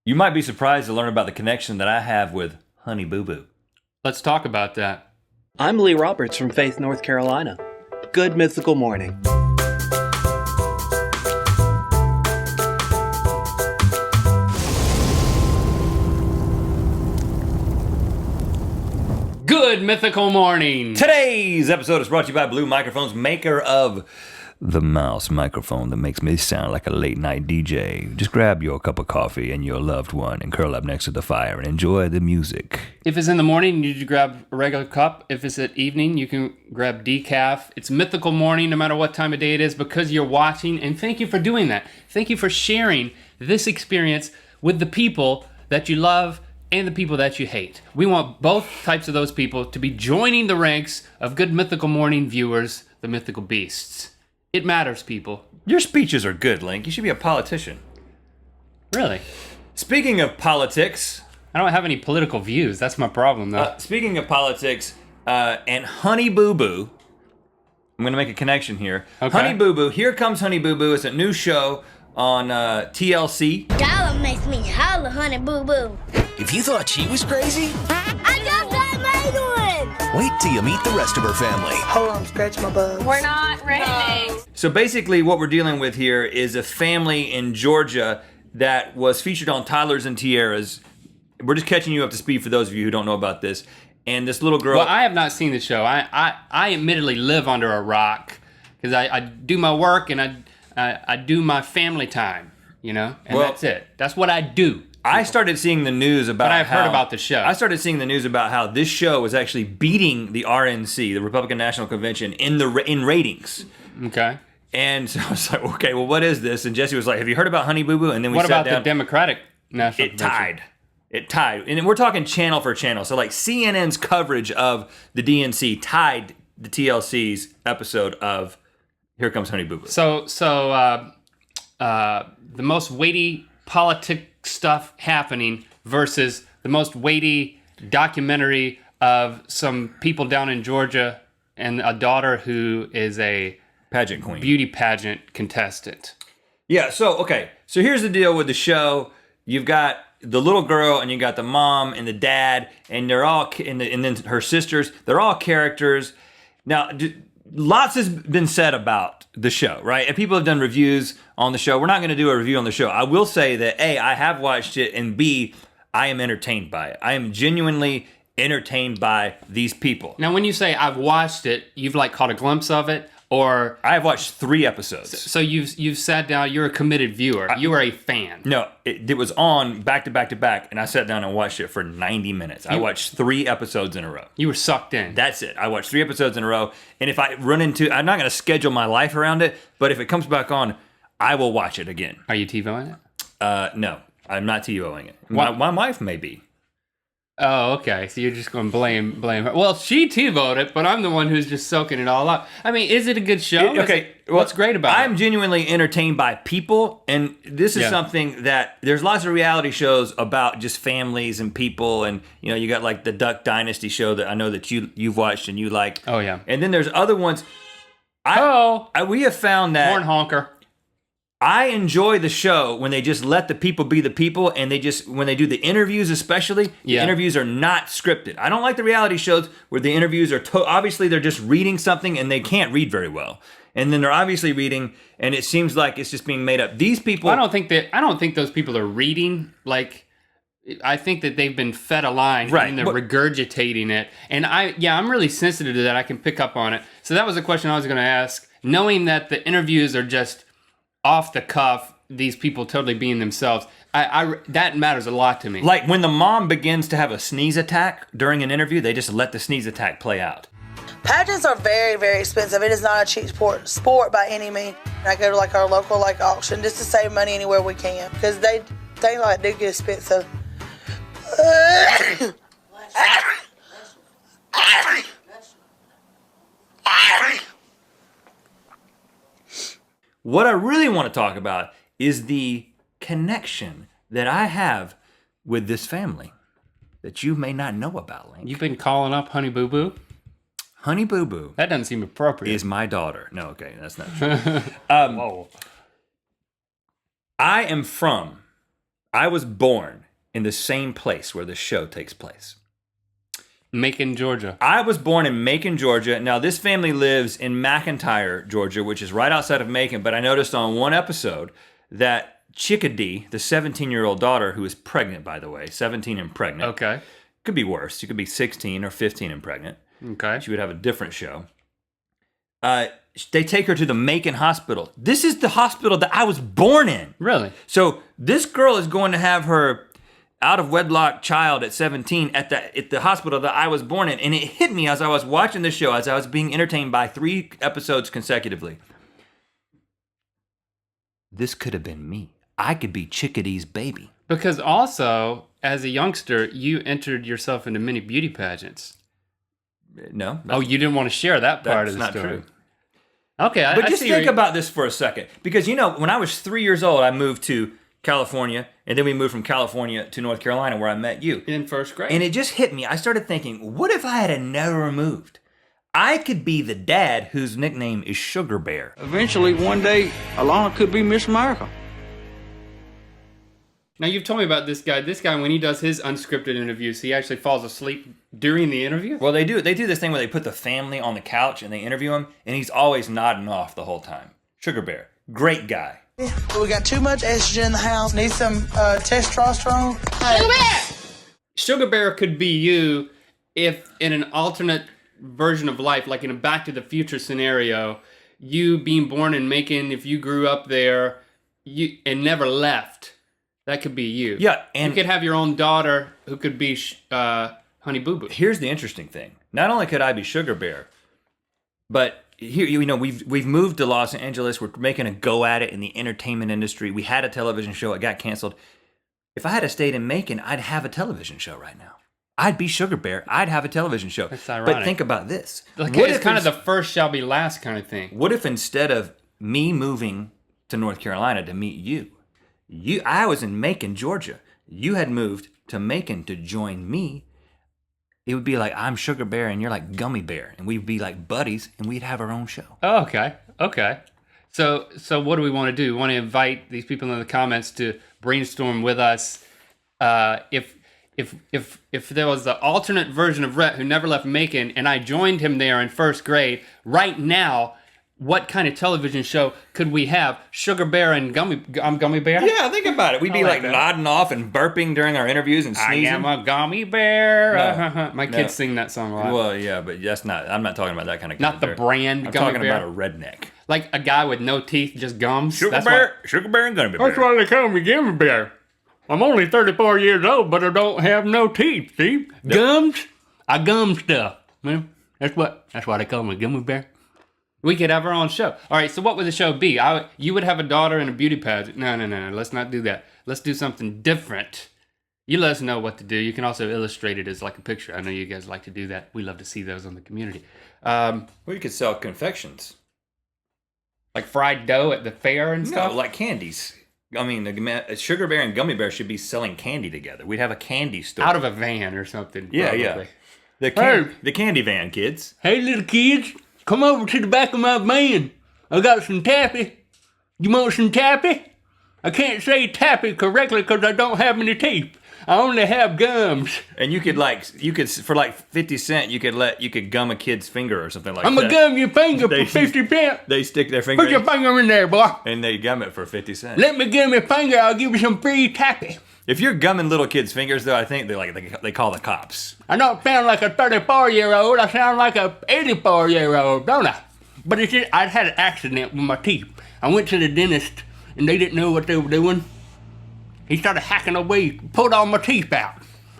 You might be surprised to learn about the connection that I have with Honey Boo Boo. Let's talk about that. I'm Lee Roberts from Faith, North Carolina. Good Mythical Morning. Good Mythical Morning. Today's episode is brought to you by Blue Microphones, maker of the mouse microphone that makes me sound like a late night DJ. Just grab your cup of coffee and your loved one and curl up next to the fire and enjoy the music. If it's in the morning, you need grab a regular cup. If it's at evening, you can grab decaf. It's Mythical Morning no matter what time of day it is because you're watching, and thank you for doing that. Thank you for sharing this experience with the people that you love and the people that you hate. We want both types of those people to be joining the ranks of Good Mythical Morning viewers, the mythical beasts. It matters, people. Your speeches are good, Link. You should be a politician. Really? Speaking of politics... I don't have any political views. That's my problem, though. Speaking of politics, and Honey Boo Boo, I'm going to make a connection here. Okay. Honey Boo Boo, Here Comes Honey Boo Boo. It's a new show on TLC. Dollar makes me holler, Honey Boo Boo. If you thought she was crazy, I just got made one. wait till you meet the rest of her family. Hold on, scratch my bugs. We're not ready. So basically what we're dealing with here is a family in Georgia that was featured on Tyler's and Tiara's. We're just catching you up to speed for those of you who don't know about this. And this little girl... Well, I have not seen the show. I admittedly live under a rock because I do my work and I do my family time, you know? And Well, that's it. That's what I do. I started seeing the news about But I've heard about the show. I started seeing the news about how this show was actually beating the RNC, the Republican National Convention, in ratings. Okay. And so I was like, okay, well, what is this? And Jesse was like, have you heard about Honey Boo Boo? And then we What sat about down. the Democratic National It Convention? tied. And we're talking channel for channel. So like CNN's coverage of the DNC tied the TLC's episode of Here Comes Honey Boo Boo. So the most weighty politic stuff happening versus the most weighty documentary of some people down in Georgia and a daughter who is a Pageant queen. beauty pageant contestant. Yeah, so here's the deal with the show. You've got the little girl and you got the mom and the dad and they're all and then her sisters. They're all characters. Now, lots has been said about the show, right? And people have done reviews on the show. We're not going to do a review on the show. I will say that A, I have watched it, and B, I am entertained by it. I am genuinely entertained by these people. Now, when you say I've watched it, you've like caught a glimpse of it, or I have watched 3 episodes. so you've sat down. You're a committed viewer. You are a fan. No, it was on back to back to back, and I sat down and watched it for 90 minutes. I watched 3 episodes in a row. You were sucked in. That's it. I watched 3 episodes in a row, and if I run into, I'm not going to schedule my life around it, but if it comes back on, I will watch it again. Are you TiVoing it? No, I'm not TiVoing it. What? My wife may be. Oh, okay. So you're just going to blame her. Well, she TiVoed it, but I'm the one who's just soaking it all up. I mean, is it a good show? What's great about it? I'm genuinely entertained by people, and this is something that there's lots of reality shows about just families and people, and you got like the Duck Dynasty show that I know that you've watched and you like. Oh yeah. And then there's other ones. We have found that Horn honker. I enjoy the show when they just let the people be the people, and when they do the interviews especially, the interviews are not scripted. I don't like the reality shows where the interviews are, obviously they're just reading something and they can't read very well. And then they're obviously reading and it seems like it's just being made up. These people... I don't think those people are reading, like... I think that they've been fed a line and they're regurgitating it. And I'm really sensitive to that. I can pick up on it. So that was a question I was going to ask. Knowing that the interviews are just off the cuff, these people totally being themselves, that matters a lot to me. Like when the mom begins to have a sneeze attack during an interview, they just let the sneeze attack play out. Pageants are very, very expensive. It is not a cheap sport by any means. I go to like our local auction just to save money anywhere we can because they like do get expensive. What I really want to talk about is the connection that I have with this family that you may not know about, Link. You've been calling up Honey Boo Boo? Honey Boo Boo. That doesn't seem appropriate. Is my daughter. No, okay, that's not true. Whoa. I was born in the same place where the show takes place. Macon, Georgia. I was born in Macon, Georgia. Now, this family lives in McIntyre, Georgia, which is right outside of Macon. But I noticed on one episode that Chickadee, the 17-year-old daughter, who is pregnant, by the way, 17 and pregnant. Okay. Could be worse. She could be 16 or 15 and pregnant. Okay. She would have a different show. They take her to the Macon hospital. This is the hospital that I was born in. Really? So this girl is going to have her out of wedlock child at 17 at the hospital that I was born in. And it hit me as I was watching the show, as I was being entertained by 3 episodes consecutively. This could have been me. I could be Chickadee's baby. Because also, as a youngster, you entered yourself into many beauty pageants. No. Oh, you didn't want to share that part That's of the not story. true. Okay, But I just see think where about this for a second. Because, when I was 3 years old, I moved to California, and then we moved from California to North Carolina where I met you. in first grade. And it just hit me. I started thinking, what if I had never moved? I could be the dad whose nickname is Sugar Bear. Eventually, one day, Alana could be Miss America. Now, you've told me about this guy. This guy, when he does his unscripted interviews, he actually falls asleep during the interview? Well, they do this thing where they put the family on the couch and they interview him, and he's always nodding off the whole time. Sugar Bear, great guy. We got too much estrogen in the house. Need some testosterone. Sugar Bear could be you if in an alternate version of life, like in a Back to the Future scenario, you being born in Macon, if you grew up there and never left, that could be you. Yeah, and you could have your own daughter who could be Honey Boo Boo. Here's the interesting thing. Not only could I be Sugar Bear, but here, we've moved to Los Angeles. We're making a go at it in the entertainment industry. We had a television show. It got canceled. If I had stayed in Macon, I'd have a television show right now. I'd be Sugar Bear. I'd have a television show. That's ironic. But think about this. Like, it's kind of the first shall be last kind of thing. What if instead of me moving to North Carolina to meet you, I was in Macon, Georgia. You had moved to Macon to join me. It would be like I'm Sugar Bear and you're like Gummy Bear, and we'd be like buddies, and we'd have our own show. Oh, okay. So what do we want to do? We want to invite these people in the comments to brainstorm with us. If there was the alternate version of Rhett who never left Macon, and I joined him there in first grade, right now, what kind of television show could we have? Sugar Bear and Gummy Bear? Yeah, think about it. We'd be like like that. nodding off and burping during our interviews and sneezing. I am a gummy bear. No, My no. kids sing that song a lot. Well, yeah, but that's not. I'm not talking about that kind of. Not the character. brand I'm Gummy talking Bear. about a redneck. Like a guy with no teeth, just gums. Sugar That's Bear and Gummy Bear. That's why they call me Gummy Bear. I'm only 34 years old, but I don't have no teeth, see? Gums? I gum stuff. Man, that's why they call me Gummy Bear. We could have our own show. All right, so what would the show be? You would have a daughter in a beauty pageant. No. Let's not do that. Let's do something different. You let us know what to do. You can also illustrate it as like a picture. I know you guys like to do that. We love to see those on the community. We could sell confections. Like fried dough at the fair and stuff? No, like candies. I mean, Sugar Bear and Gummy Bear should be selling candy together. We'd have a candy store. Out of a van or something. Yeah. probably. The candy van, kids. Hey, little kids, come over to the back of my van. I got some taffy. You want some taffy? I can't say taffy correctly because I don't have any teeth. I only have gums. And you could for like 50 cents, you could gum a kid's finger or something like I'm that. going to gum your finger They- for 50 cents. They stick their finger Put your in, finger in there, boy. and they gum it for 50 cents. Let me gum your finger. I'll give you some free taffy. If you're gumming little kids' fingers, though, I think they call the cops. I don't sound like a 34-year-old. I sound like a 84-year-old, don't I? But it's just, I had an accident with my teeth. I went to the dentist, and they didn't know what they were doing. He started hacking away, pulled all my teeth out.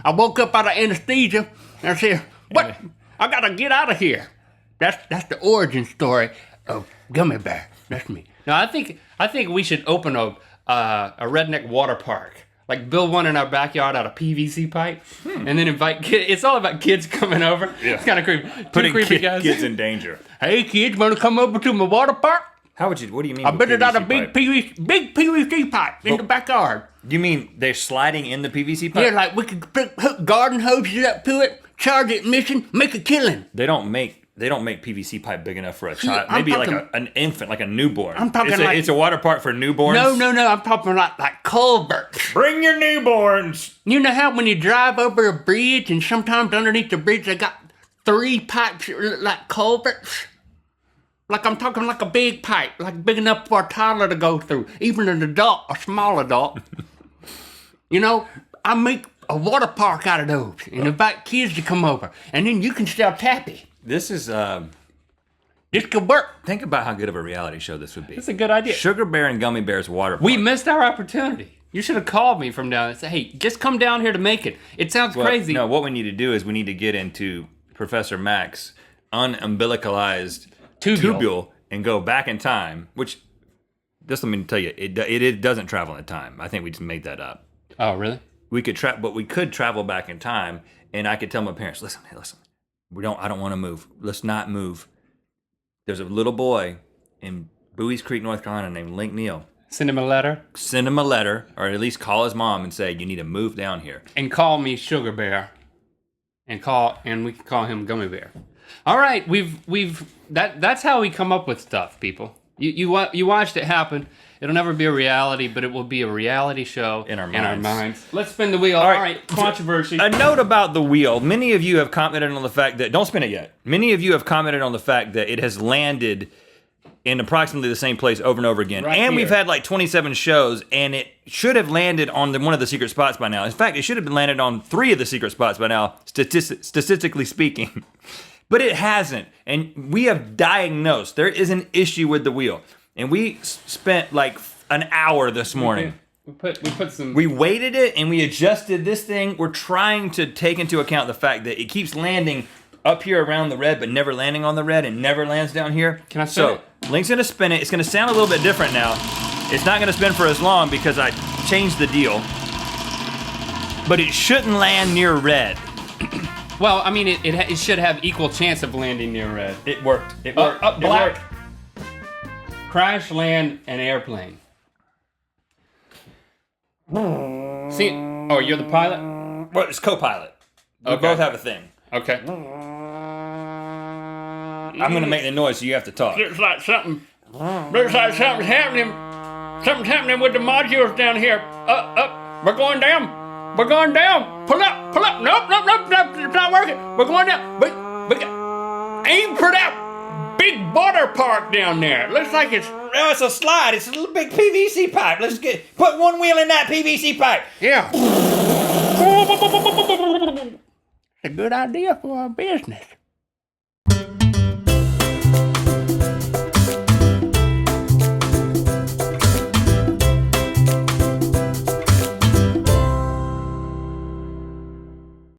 I woke up out of anesthesia, and I said, "What? I gotta get out of here." That's the origin story of Gummy Bear. That's me. No, I think we should open a redneck water park. Like build one in our backyard out of PVC pipe, and then invite kids. It's all about kids coming over. Yeah. It's kind of creepy. Putting Creepy guys. kids in danger. Hey, kids, wanna come over to my water park? What do you mean? I with built it out of PVC pipe? big PVC pipe in the backyard. You mean they're sliding in the PVC pipe? Yeah, like we could hook garden hoses up to it, charge it mission, make a killing. They don't make they don't make PVC pipe big enough for a child. I'm Maybe like talking- an infant, like a newborn. I'm talking it's a water park for newborns. No. I'm talking like culverts. Bring your newborns. You know how when you drive over a bridge and sometimes underneath the bridge they got 3 pipes that look like culverts? Like I'm talking like a big pipe, like big enough for a toddler to go through, even an adult, a small adult. You know, I make a water park out of those and invite kids to come over, and then you can sell taffy. This is, This could work. think about how good of a reality show this would be. That's a good idea. Sugar Bear and Gummy Bears water park. We missed our opportunity. You should have called me from down there and said, hey, just come down here to make it. It sounds Well, crazy. No, what we need to do is we need to get into Professor Mack's unumbilicalized tubule and go back in time, which, just let me tell you, it doesn't travel in time. I think we just made that up. Oh, really? We could but we could travel back in time, and I could tell my parents, listen, I don't want to move. Let's not move. There's a little boy in Bowie's Creek, North Carolina named Link Neal. Send him a letter. Send him a letter, or at least call his mom and say, you need to move down here. And call me Sugar Bear. And we can call him Gummy Bear. All right, that's how we come up with stuff, people. You watched it happen. It'll never be a reality, but it will be a reality show in our minds. Let's spin the wheel. All right, controversy. A note about the wheel. Many of you have commented on the fact that, don't spin it yet. Many of you have commented on the fact that it has landed in approximately the same place over and over again. Right and here. we've had like 27 shows, and it should have landed on one of the secret spots by now. In fact, it should have been landed on 3 of the secret spots by now, statistically speaking. But it hasn't. And we have diagnosed there is an issue with the wheel. And we spent like an hour this morning. We put some. We weighted it and we adjusted this thing. We're trying to take into account the fact that it keeps landing up here around the red, but never landing on the red and never lands down here. Can I spin it? Link's gonna spin it. It's gonna sound a little bit different now. It's not gonna spin for as long because I changed the deal. But it shouldn't land near red. Well, I mean, it should have equal chance of landing near red. It worked. It worked. Up It black. worked. Crash land an airplane. See? Oh, you're the pilot? Well, it's co-pilot. We Okay. both have a thing. Okay. I'm gonna make the noise, so you have to talk. Looks like something's happening. Something's happening with the modules down here. Up. We're going down. Pull up. Nope. It's not working. We're going down. Aim for that big water park down there. It looks like it's. No, it's a slide. It's a little big PVC pipe. Let's put one wheel in that PVC pipe. Yeah. It's a good idea for our business.